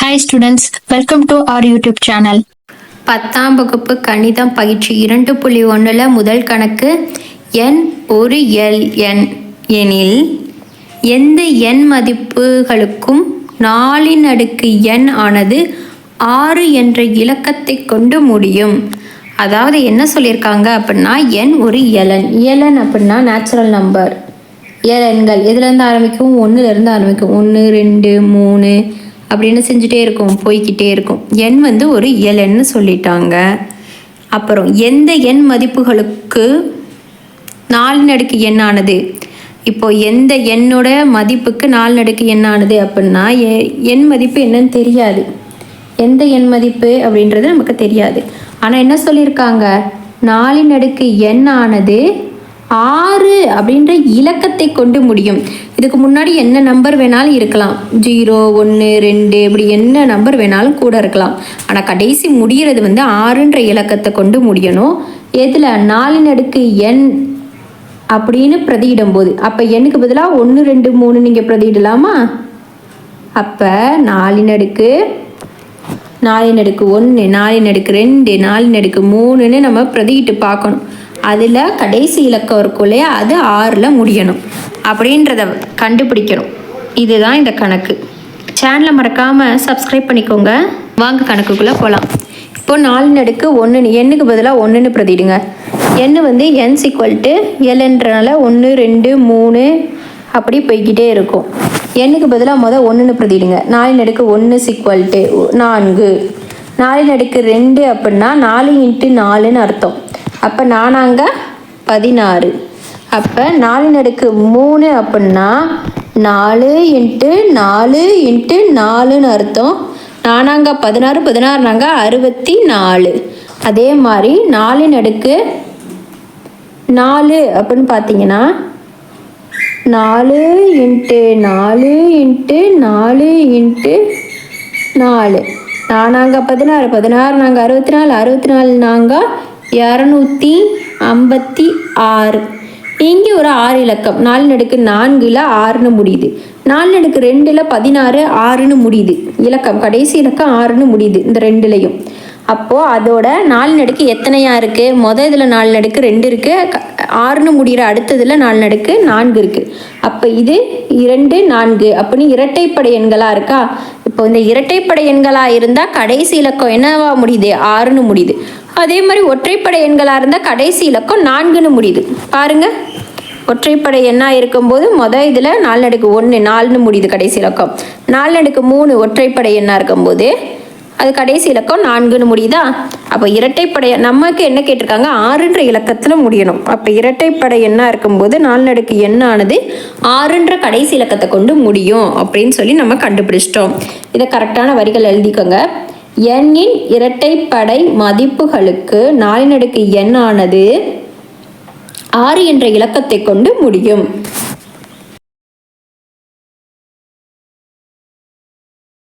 Hi students, welcome to our YouTube channel. 10ஆம் வகுப்பு கணிதம் பயிற்சி 2.1 முதல் கணக்கு எண் ஒரு எண் எனில் எந்த எண் மதிப்புகளுக்கும் 4 n ஆனது 6 என்ற இலக்கத்தை கொண்டு முடியும். அதாவது என்ன சொல்லியிருக்காங்க அப்படின்னா எண் ஒரு இயலன் அப்படின்னா நேச்சுரல் நம்பர். இயலன்கள் எதுலேருந்து ஆரம்பிக்கும்? 1லேருந்து ஆரம்பிக்கும். 1 2 3 அப்படின்னு செஞ்சுட்டே இருக்கும், போய்கிட்டே இருக்கும். எண் ஒரு இயலன்னு சொல்லிட்டாங்க. அப்புறம் எந்த எண் மதிப்புகளுக்கு 4 n ஆனது, இப்போ எந்த எண்ணோட மதிப்புக்கு 4 n ஆனது அப்படின்னா எண் மதிப்பு என்னன்னு தெரியாது. எந்த எண் மதிப்பு அப்படின்றது நமக்கு தெரியாது. ஆனால் என்ன சொல்லியிருக்காங்க, 4 n ஆனது 6 அப்படின்ற இலக்கத்தை கொண்டு முடியும். இதுக்கு முன்னாடி என்ன நம்பர் வேணாலும் இருக்கலாம், 0 1 2 இப்படி என்ன நம்பர் வேணாலும் கூட இருக்கலாம். ஆனால் கடைசி முடிகிறது 6ன்ற இலக்கத்தை கொண்டு முடியணும். எதில்? 4 n அப்படின்னு பிரதியிடும் போது. அப்போ எண்ணுக்கு பதிலாக 1 2 3 நீங்கள் பிரதியிடலாமா? அப்போ 4 1 4 2 4 3ன்னு நம்ம பிரதியிட்டு பார்க்கணும். அதில் கடைசி இலக்கம் இருக்கும் இல்லையா, அது 6ல் முடியணும் அப்படின்றத கண்டுபிடிக்கணும். இதுதான் இந்த கணக்கு. சேனலை மறக்காமல் சப்ஸ்கிரைப் பண்ணிக்கோங்க. வாங்க கணக்குக்குள்ளே போகலாம். இப்போது 4 1 எண்ணுக்கு பதிலாக 1ன்னு பிரதிடுங்க. எண் n எல்ன்றனால 1 2 3 அப்படி போய்கிட்டே இருக்கும். எண்ணுக்கு பதிலாக 1ன்னு பிரதிடுங்க. 4 1 4 4 2 அப்படின்னா 4 × 4ன்னு அர்த்தம். அப்போ 4 16. அப்போ 4 3 அப்படின்னா 4 × 4 × 4ன்னு அர்த்தம். 4 16 16 64. அதே மாதிரி 4 4 அப்படின்னு பார்த்தீங்கன்னா 4 × 4 × 4 × 4 4 16 16 64 64 256. இங்கே ஒரு 6 இலக்கம் 4 4ல் 6ன்னு முடியுது. 4 2ல் 16 6ன்னு முடியுது. இலக்கம் கடைசி இலக்கம் 6ன்னு முடியுது இந்த ரெண்டுலையும். அப்போது அதோட 4 எத்தனையா இருக்குது? இதில் 4 2 இருக்குது. 6ன்னு முடிகிற அடுத்ததில் 4 4 இருக்குது. அப்போ இது 2 4 அப்படின்னு இரட்டைப்படை எண்களாக இருக்கா? இப்போ இந்த இரட்டைப்படை எண்களாக இருந்தால் கடைசி இலக்கம் என்னவா முடியுது? 6ன்னு முடியுது. அதே மாதிரி ஒற்றைப்படை எண்களாக இருந்தால் கடைசி இலக்கம் 4ன்னு முடியுது. பாருங்கள், ஒற்றைப்படை எண்ணாக இருக்கும்போது இதில் 4 1 4ன்னு முடியுது கடைசி இலக்கம். 4 3 ஒற்றைப்படை எண்ணாக இருக்கும்போது அது கடைசி இலக்கம் 4ன்னு முடியுதா? அப்போ இரட்டைப்படை நமக்கு என்ன கேட்டிருக்காங்க, 6ன்ற இலக்கத்தில் முடியணும். அப்போ இரட்டைப்படை எண்ணாக இருக்கும்போது 4 n ஆனது 6ன்ற கடைசி இலக்கத்தை கொண்டு முடியும் அப்படின்னு சொல்லி நம்ம கண்டுபிடிச்சிட்டோம். இதை கரெக்டான வரிகள் எழுதிக்கோங்க. எண்ணின் இரட்டைப்படை மதிப்புகளுக்கு 4 n ஆனது 6 என்ற இலக்கத்தை கொண்டு முடியும்.